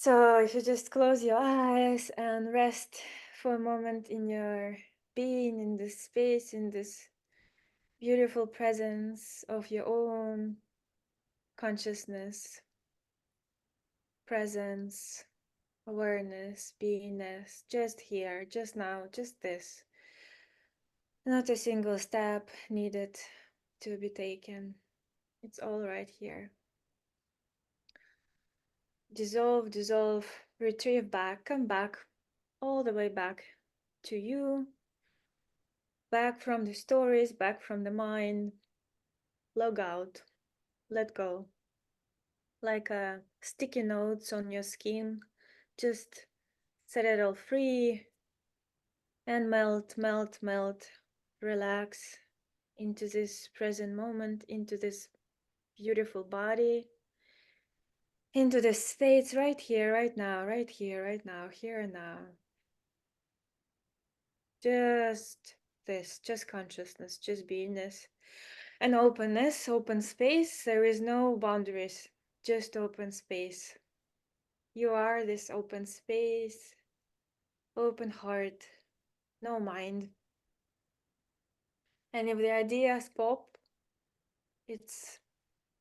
So if you just close your eyes and rest for a moment in your being, in this space, in this beautiful presence of your own consciousness, presence, awareness, beingness, just here, just now, just this. Not a single step needed to be taken. It's all right here. Dissolve, dissolve, retrieve back, come back, all the way back to you, back from the stories, back from the mind. Log out, let go. Like a sticky notes on your skin, just set it all free and melt, melt, melt. Relax into this present moment, into this beautiful body, into this space right here, right now, right here, right now, here and now. Just this, just consciousness, just beingness and openness, open space. There is no boundaries, just open space. You are this open space, open heart, no mind. And if the ideas pop, it's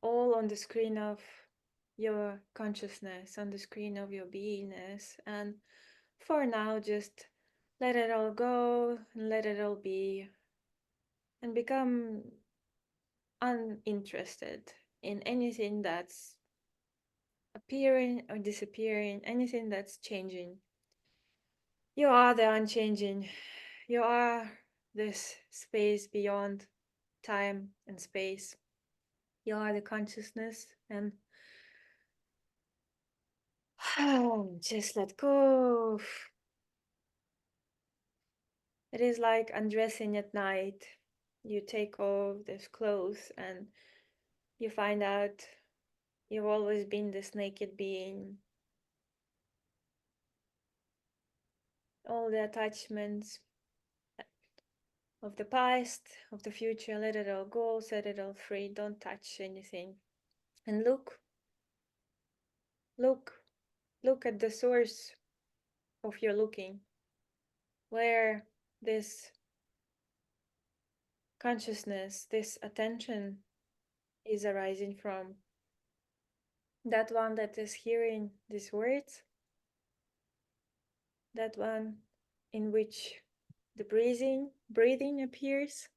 all on the screen of your consciousness, on the screen of your beingness. And for now, just let it all go and let it all be and become uninterested in anything that's appearing or disappearing, anything that's changing. You are the unchanging. You are this space beyond time and space. You are the consciousness, and just let go. It is like undressing at night. You take off these clothes and you find out you've always been this naked being. All the attachments of the past, of the future, let it all go, set it all free, don't touch anything. And look, look at the source of your looking, where this consciousness, this attention is arising from. That one that is hearing these words, that one in which the breathing appears.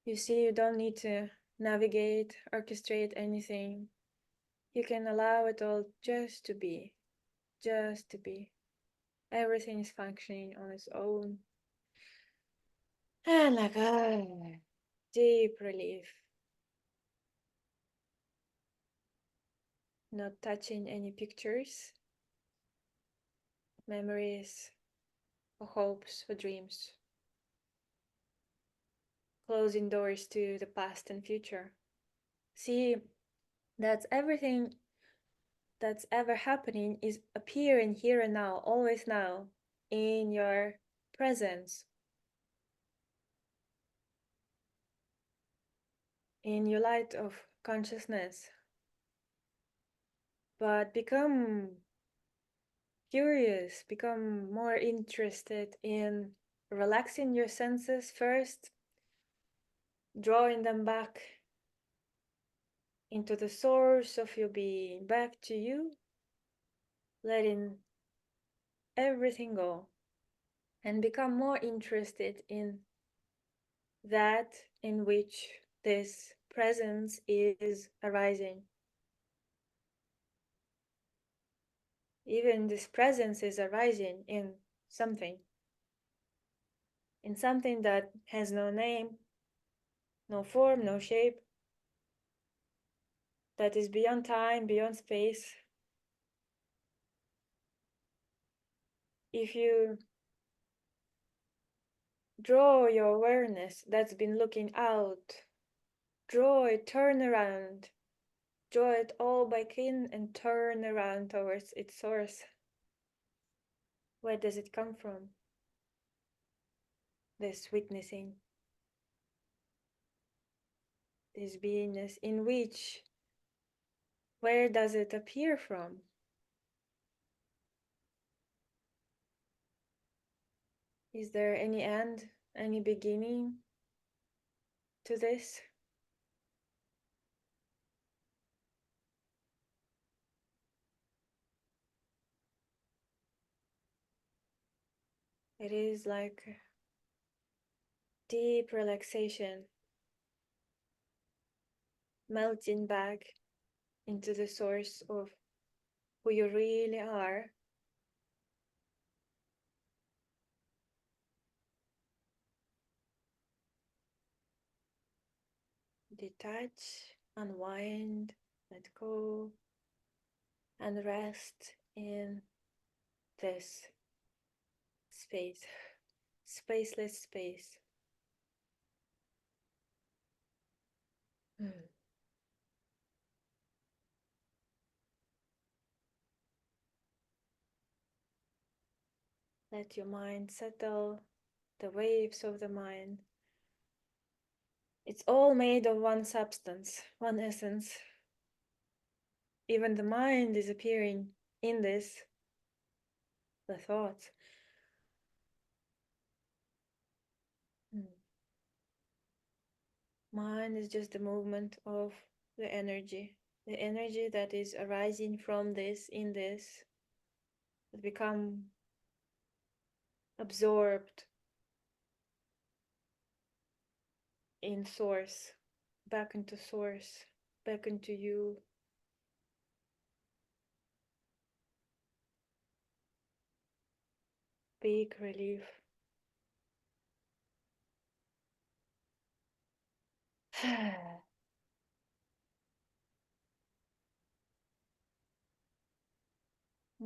You see, you don't need to navigate, orchestrate anything. You can allow it all just to be, just to be. Everything is functioning on its own. And like, deep relief. Not touching any pictures, memories, or hopes, or dreams. Closing doors to the past and future. See, that's everything that's ever happening is appearing here and now, always now, in your presence, in your light of consciousness. But become curious, become more interested in relaxing your senses first, drawing them back into the source of your being, back to you, letting everything go, and become more interested in that in which this presence is arising. Even this presence is arising in something that has no name, no form, no shape, that is beyond time, beyond space. If you draw your awareness that's been looking out, draw it, turn around, draw it all back in and turn around towards its source. Where does it come from? This witnessing, this beingness in which Where does it appear from? Is there any end, any beginning to this? It is like deep relaxation, melting back into the source of who you really are. Detach, unwind, let go, and rest in this space, spaceless space. Mm. Let your mind settle, the waves of the mind. It's all made of one substance, one essence. Even the mind is appearing in this, the thoughts. Mm. Mind is just the movement of the energy that is arising from this, in this, that become absorbed in source, source, back into you. Big relief.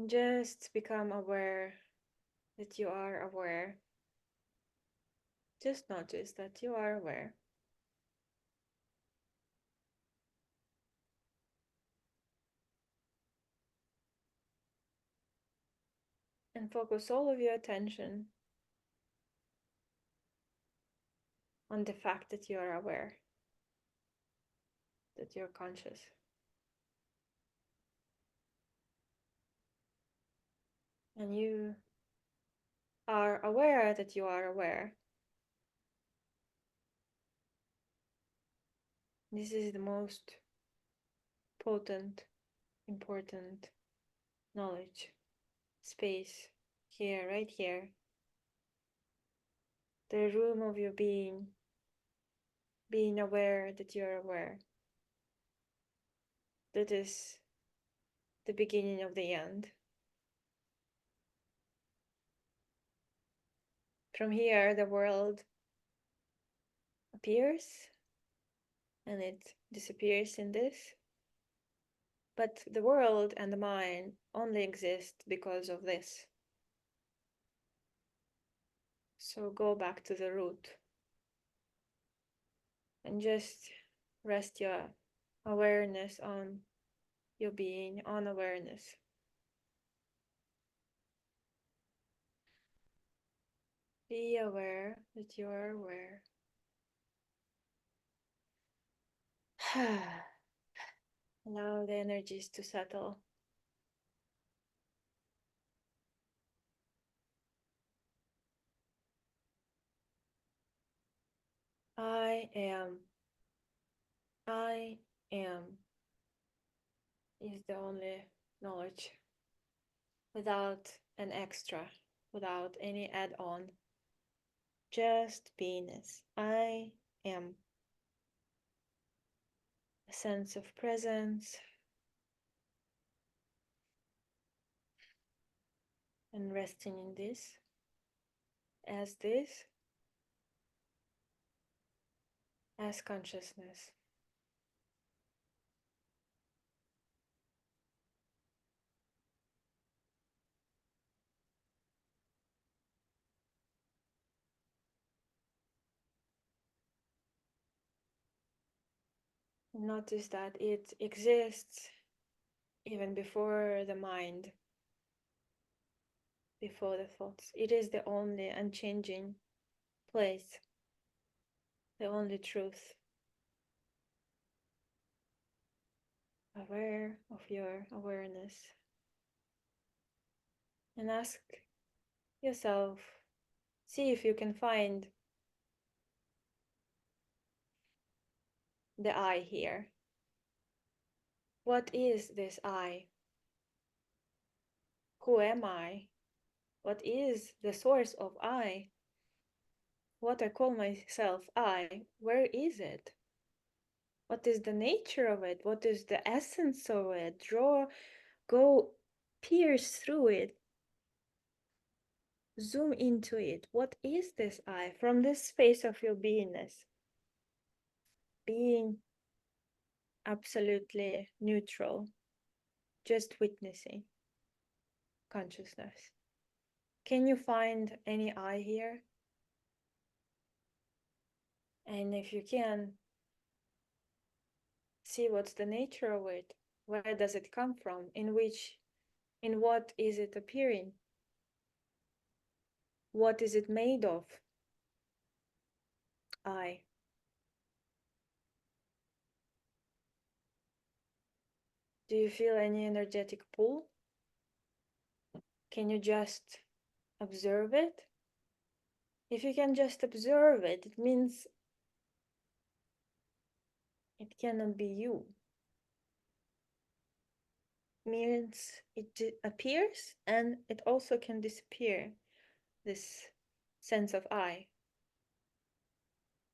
Just become aware that you are aware. Just notice that you are aware. And focus all of your attention on the fact that you are aware, that you're conscious. And you are aware that you are aware. This is the most potent, important knowledge, space, here, right here. The room of your being aware that you're aware. That is the beginning of the end. From here, the world appears and it disappears in this. But the world and the mind only exist because of this. So go back to the root and just rest your awareness on your being, on awareness. Be aware that you are aware. Allow the energies to settle. I am. I am is the only knowledge without an extra, without any add on. Just beingness. I am. A sense of presence and resting in this as consciousness. Notice that it exists even before the mind, before the thoughts. It is the only unchanging place, the only truth. aware of your awareness, and ask yourself, see if you can find the I here. What is this I? Who am I? What is the source of I? What I call myself I, where is it? What is the nature of it? What is the essence of it? Go pierce through it, zoom into it. What is this I? From this space of your beingness, being absolutely neutral, just witnessing consciousness. Can you find any I here? And if you can, see what's the nature of it. Where does it come from? In what is it appearing? What is it made of? I. Do you feel any energetic pull? Can you just observe it? If you can just observe it, it means it cannot be you. It means it appears and it also can disappear, this sense of I.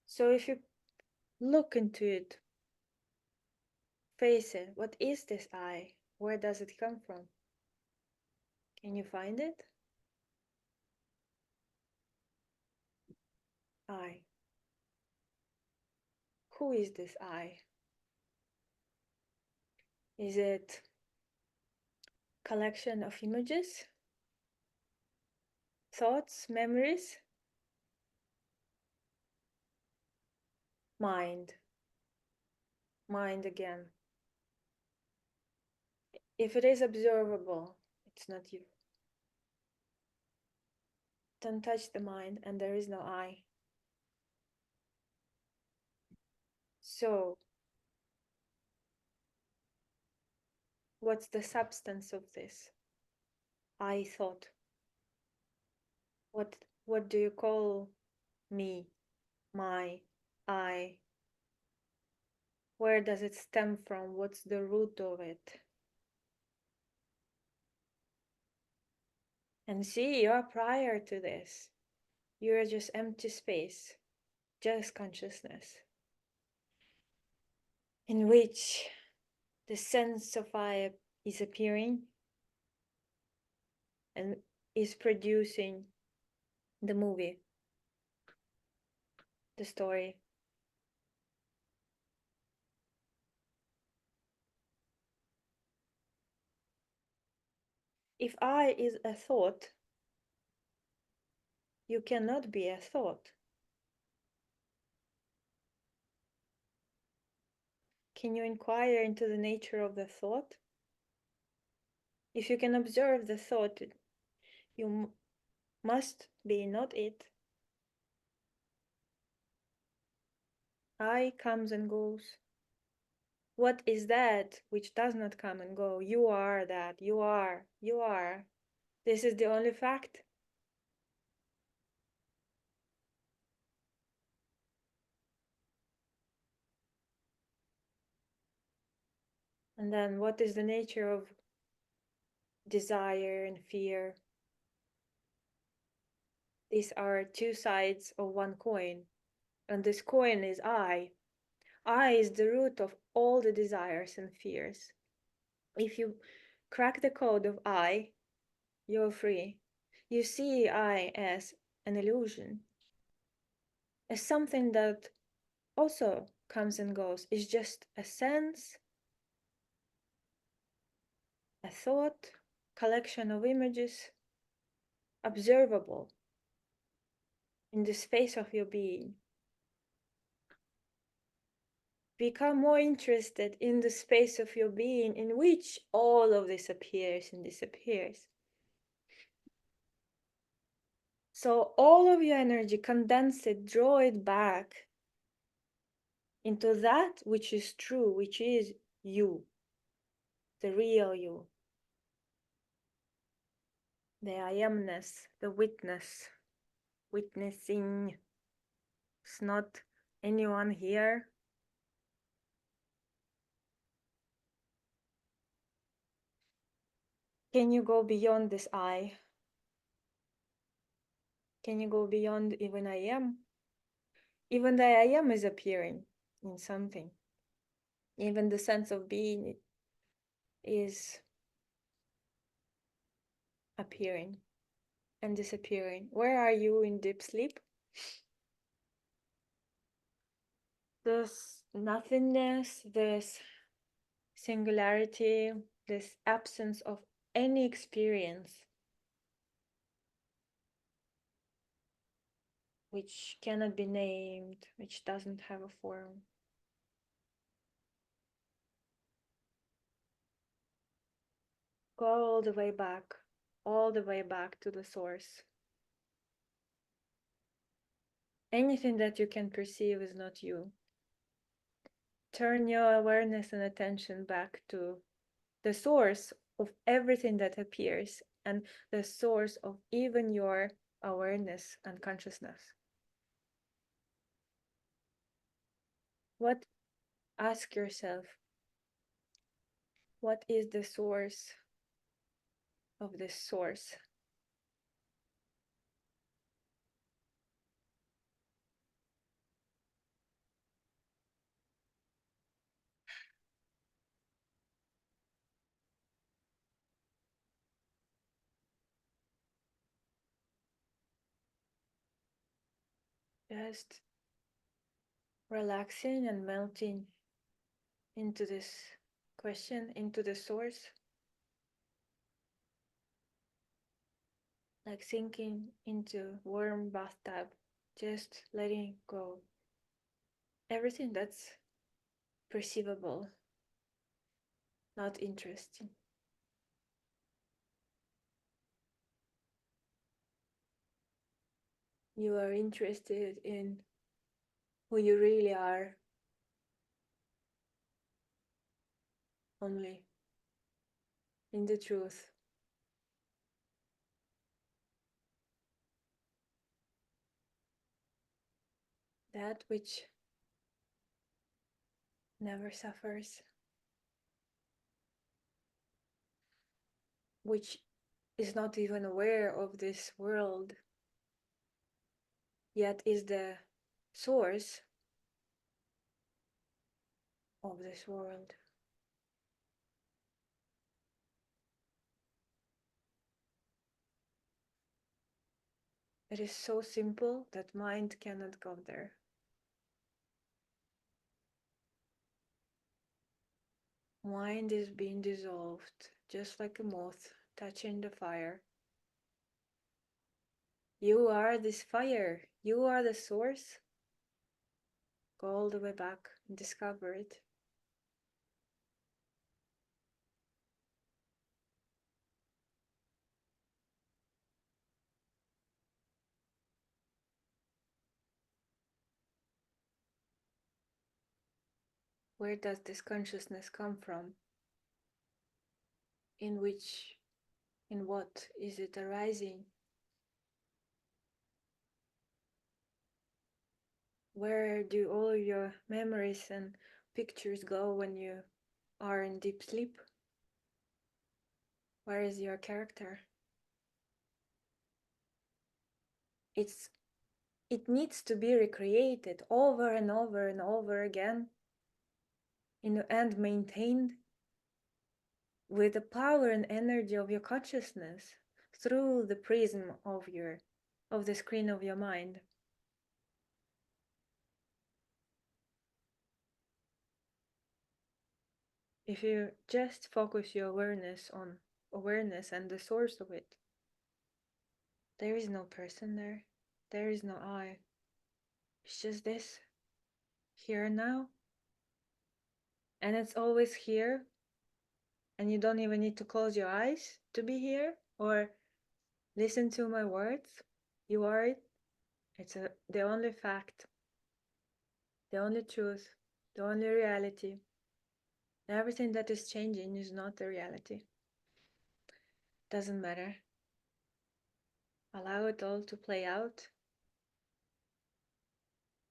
So if you look into it, face it, what is this I? Where does it come from? Can you find it? I. Who is this I? Is it collection of images, thoughts, memories? Mind. Mind again. If it is observable, it's not you. Don't touch the mind and there is no I. So, what's the substance of this? I thought. What do you call me, my, I? Where does it stem from? What's the root of it? And see, you are prior to this. You're just empty space, just consciousness, in which the sense of I is appearing and is producing the movie, the story. If I is a thought, you cannot be a thought. Can you inquire into the nature of the thought? If you can observe the thought, you must be not it. I comes and goes. What is that which does not come and go? You are that. You are. You are. This is the only fact. And then what is the nature of desire and fear? These are two sides of one coin. And this coin is I. I is the root of all the desires and fears. If you crack the code of I, you're free. You see I as an illusion, as something that also comes and goes. It's just a sense, a thought, collection of images, observable in the space of your being. Become more interested in the space of your being in which all of this appears and disappears. So all of your energy, condense it, draw it back into that which is true, which is you. the real you, the I amness, the witness, witnessing. It's not anyone here. Can you go beyond this I? Can you go beyond even I am? Even the I am is appearing in something. Even the sense of being is appearing and disappearing. Where are you in deep sleep? This nothingness, this singularity, this absence of any experience which cannot be named, which doesn't have a form. Go all the way back to the source. Anything that you can perceive is not you. Turn your awareness and attention back to the source of everything that appears and the source of even your awareness and consciousness. What, ask yourself, what is the source of this source? Just relaxing and melting into this question, into the source, like sinking into warm bathtub, just letting go everything that's perceivable, not interesting. You are interested in who you really are only, in the truth. That which never suffers, which is not even aware of this world, yet is the source of this world. It is so simple that mind cannot go there. Mind is being dissolved, just like a moth touching the fire. You are this fire. You are the source. Go all the way back and discover it. Where does this consciousness come from? In what is it arising? Where do all your memories and pictures go when you are in deep sleep? Where is your character? It needs to be recreated over and over and over again and maintained with the power and energy of your consciousness through the prism of the screen of your mind. If you just focus your awareness on awareness and the source of it, there is no person there. There is no I. It's just this, here and now. And it's always here. And you don't even need to close your eyes to be here or listen to my words. You are it. It's the only fact, the only truth, the only reality. Everything that is changing is not the reality. Doesn't matter. Allow it all to play out.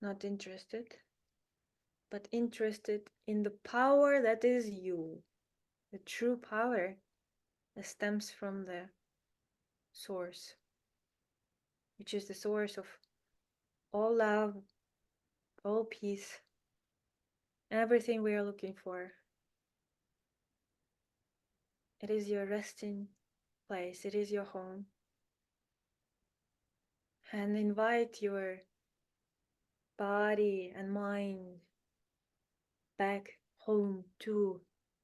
Not interested, but interested in the power that is you. The true power that stems from the source, which is the source of all love, all peace, everything we are looking for. It is your resting place, it is your home. And invite your body and mind back home too.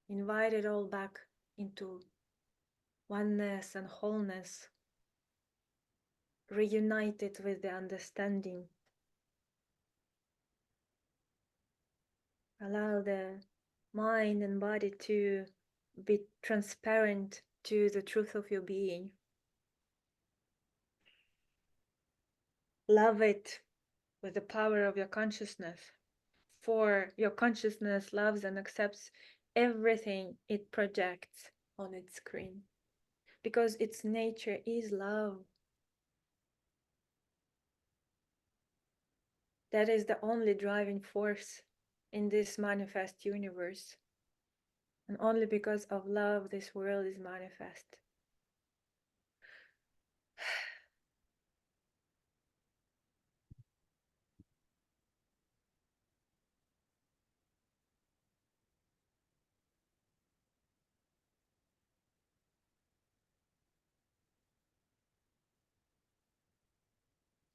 Invite it all back into oneness and wholeness, reunited with the understanding. Allow the mind and body to be transparent to the truth of your being. Love it with the power of your consciousness, for your consciousness loves and accepts everything it projects on its screen, because its nature is love. That is the only driving force in this manifest universe. And only because of love this world is manifest.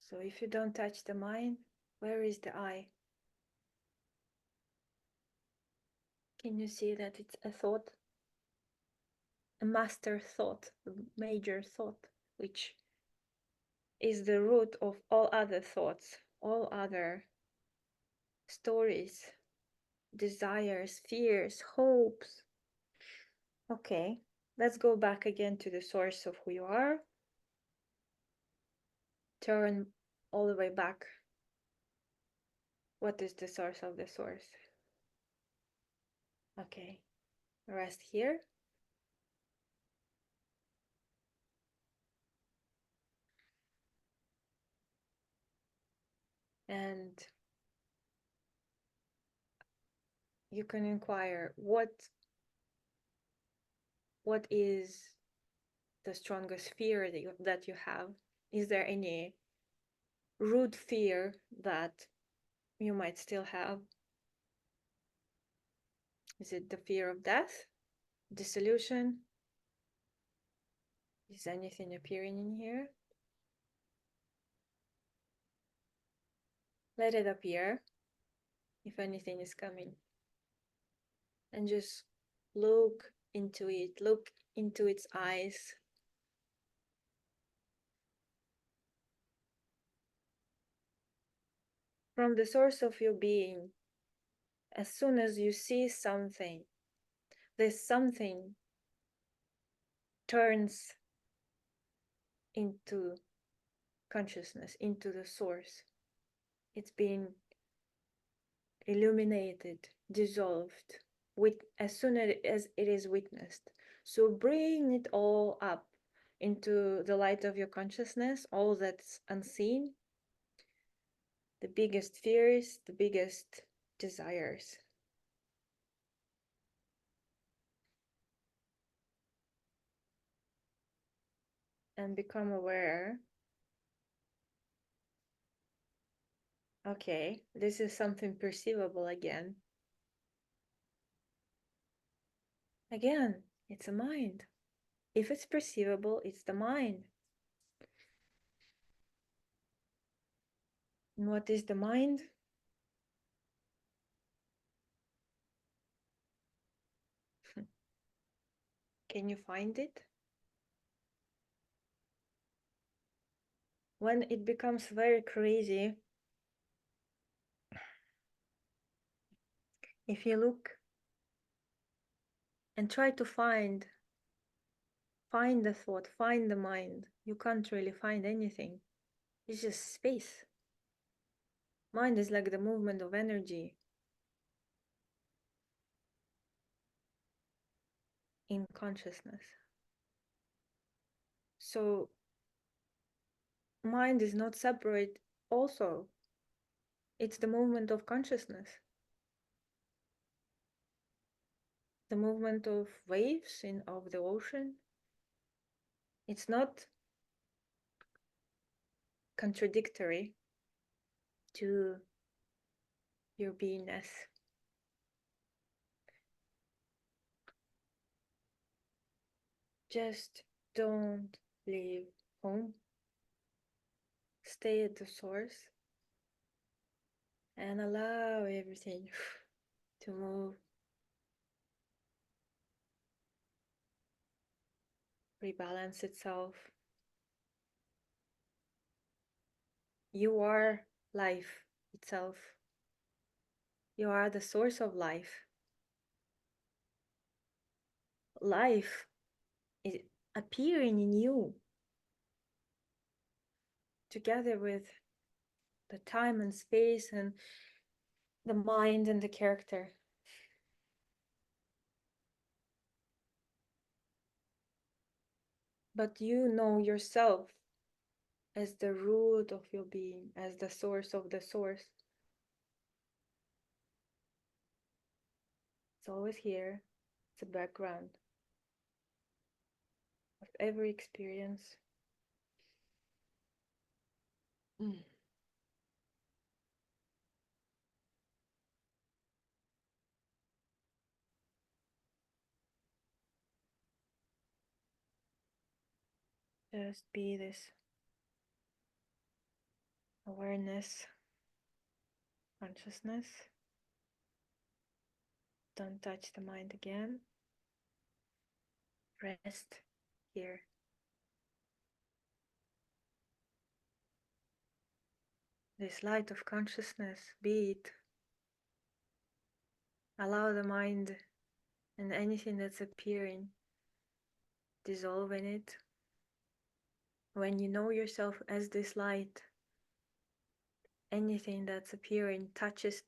So if you don't touch the mind, where is the I? Can you see that it's a thought? A master thought, a major thought, which is the root of all other thoughts, all other stories, desires, fears, hopes. Okay, let's go back again to the source of who you are. Turn all the way back. What is the source of the source? Okay, rest here. And you can inquire what is the strongest fear that you have. Is there any root fear that you might still have? Is it the fear of death, dissolution? Is anything appearing in here? Let it appear if anything is coming, and just look into it, look into its eyes. From the source of your being, as soon as you see something, this something turns into consciousness, into the source. It's been illuminated, dissolved, as soon as it is witnessed. So bring it all up into the light of your consciousness, all that's unseen, the biggest fears, the biggest desires. And become aware. Okay, this is something perceivable again. Again, it's a mind. If it's perceivable, it's the mind. And what is the mind? Can you find it? When it becomes very crazy, if you look and try to find the thought, find the mind, you can't really find anything. It's just space. Mind is like the movement of energy. in consciousness. So mind is not separate also. It's the movement of consciousness. The movement of waves of the ocean. It's not contradictory to your beingness. Just don't leave home. Stay at the source and allow everything to move, rebalance itself. You are life itself. You are the source of life. Life is appearing in you together with the time and space and the mind and the character. But you know yourself as the root of your being, as the source of the source. It's always here. It's a background of every experience. Just be this awareness, consciousness. Don't touch the mind again. Rest here. This light of consciousness, be it. Allow the mind and anything that's appearing, dissolve in it. When you know yourself as this light, anything that's appearing touches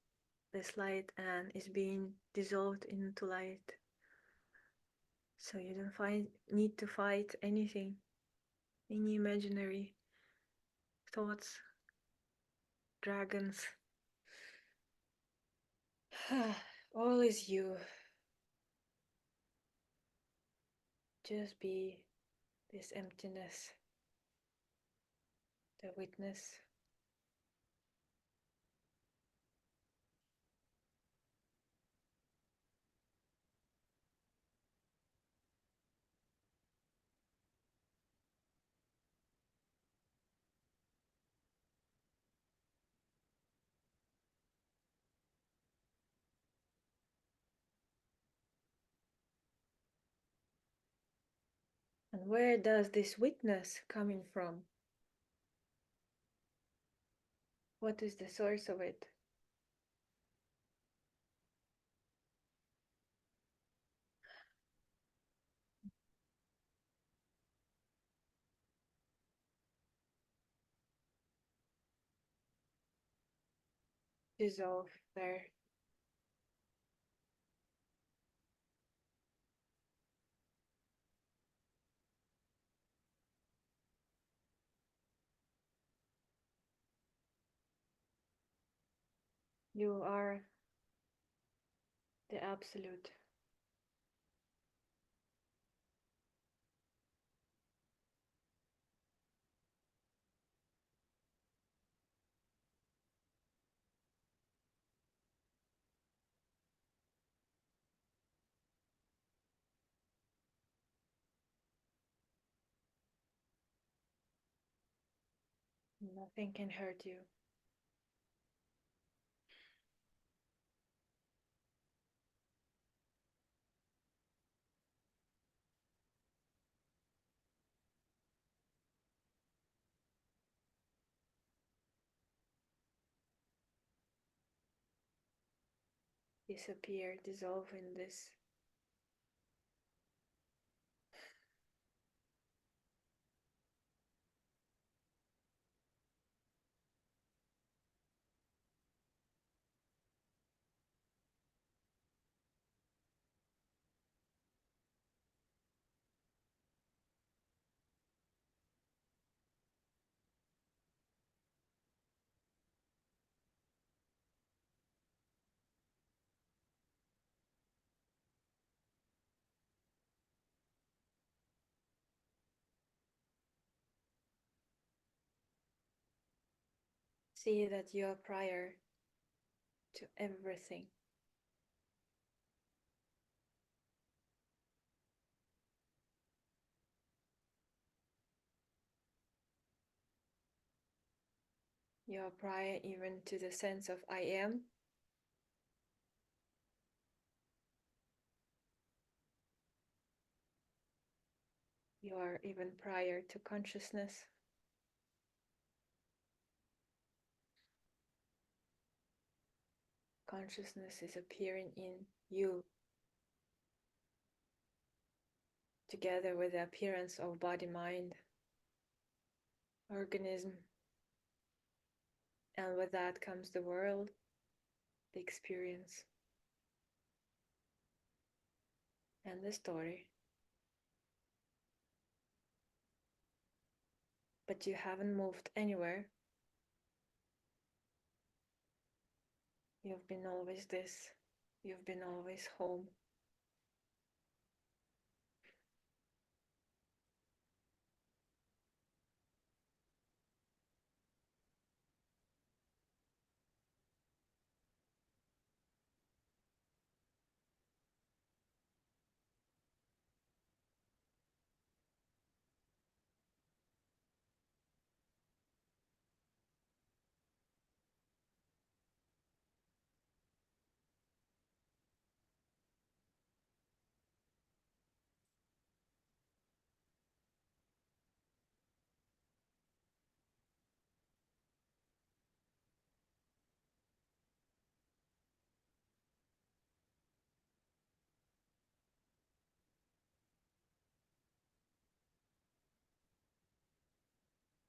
this light and is being dissolved into light. So you don't need to fight anything, any imaginary thoughts, dragons. All is you. Just be this emptiness, the witness. And where does this witness coming from? What is the source of it? Dissolve there. You are the absolute. Nothing can hurt you. Disappear, dissolve in this. See that you are prior to everything. You are prior even to the sense of I am. You are even prior to consciousness. Consciousness is appearing in you together with the appearance of body, mind, organism. And with that comes the world, the experience, and the story. But you haven't moved anywhere. You've been always this. You've been always home.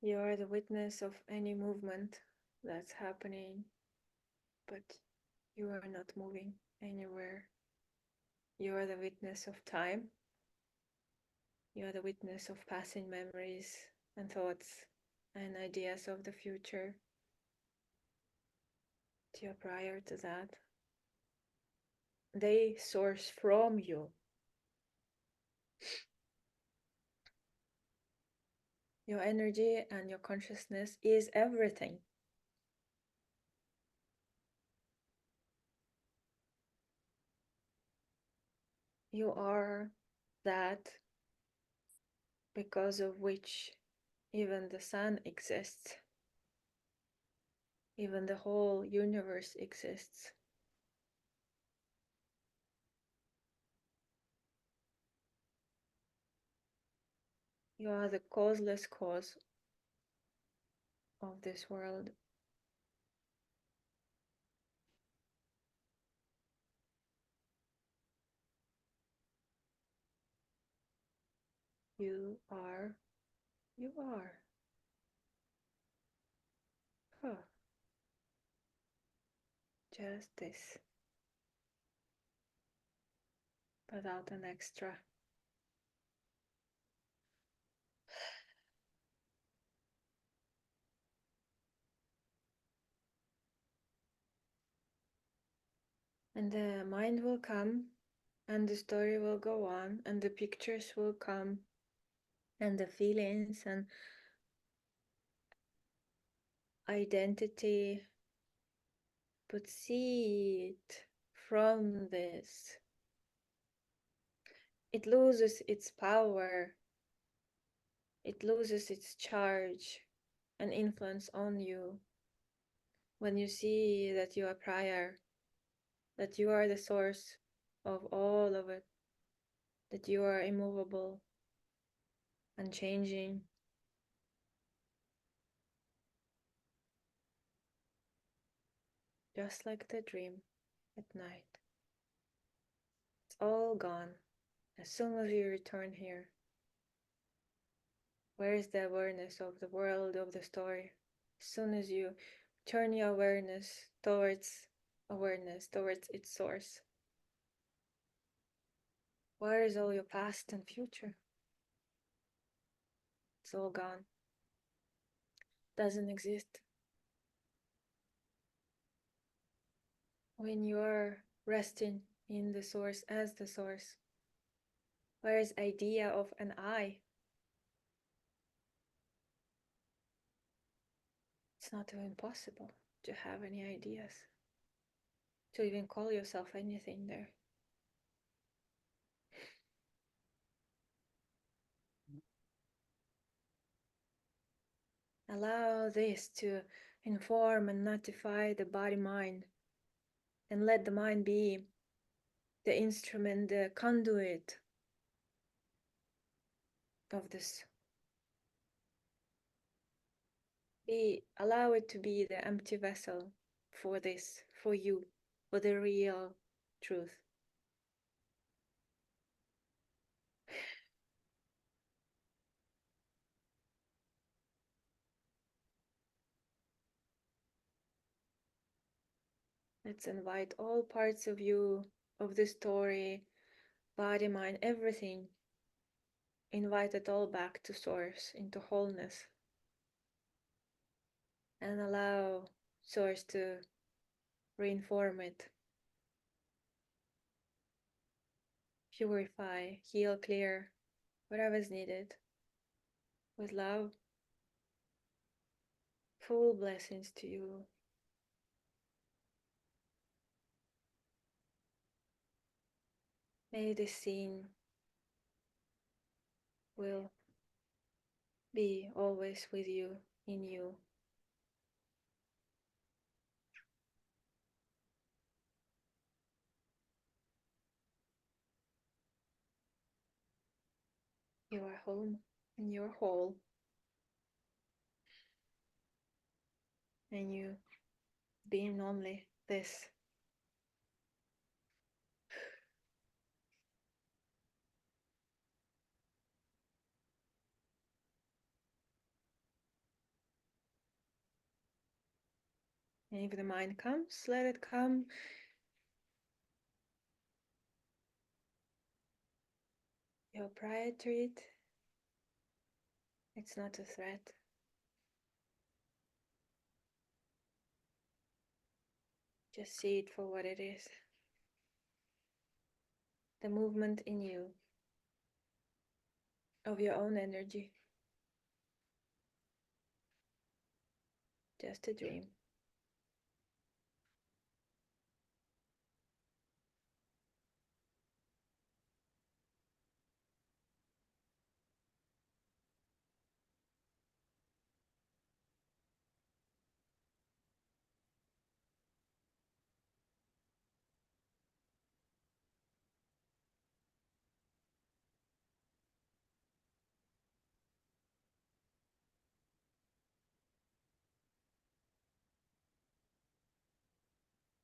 You are the witness of any movement that's happening, but you are not moving anywhere. You are the witness of time. You are the witness of passing memories and thoughts and ideas of the future. You are prior to that. They source from you. Your energy and your consciousness is everything. You are that because of which even the sun exists, even the whole universe exists. You are the causeless cause of this world. You are, you are. Huh. Just this, without an extra. And the mind will come, and the story will go on, and the pictures will come, and the feelings and identity. But see it from this. It loses its power. It loses its charge and influence on you when you see that you are prior, that you are the source of all of it, that you are immovable, unchanging. Just like the dream at night. It's all gone as soon as you return here. Where is the awareness of the world, of the story? As soon as you turn your awareness, towards its source. Where is all your past and future? It's all gone. Doesn't exist. When you are resting in the source as the source, where is idea of an I? It's not even possible to have any ideas, to even call yourself anything there. Allow this to inform and notify the body mind, and let the mind be the instrument, the conduit of this. Allow it to be the empty vessel for this, for you, for the real truth. Let's invite all parts of you, of the story, body, mind, everything. Invite it all back to source, into wholeness. And allow source to reinform it. Purify, heal, clear, whatever is needed. With love, full blessings to you. May this scene will be always with you, in you. You are home and you're whole. And you being only this. And if the mind comes, let it come. You're prior to it. It's not a threat. Just see it for what it is. The movement in you of your own energy. Just a dream.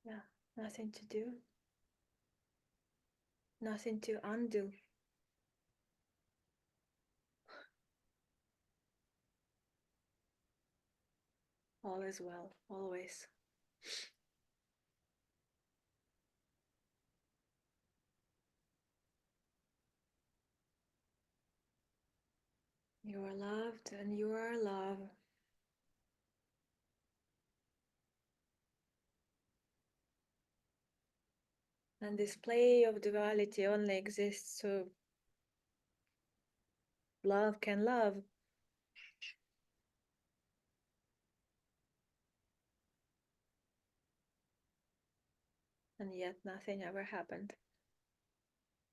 Yeah, nothing to do. Nothing to undo. All is well, always. You are loved and you are love. And this play of duality only exists so love can love. And yet nothing ever happened.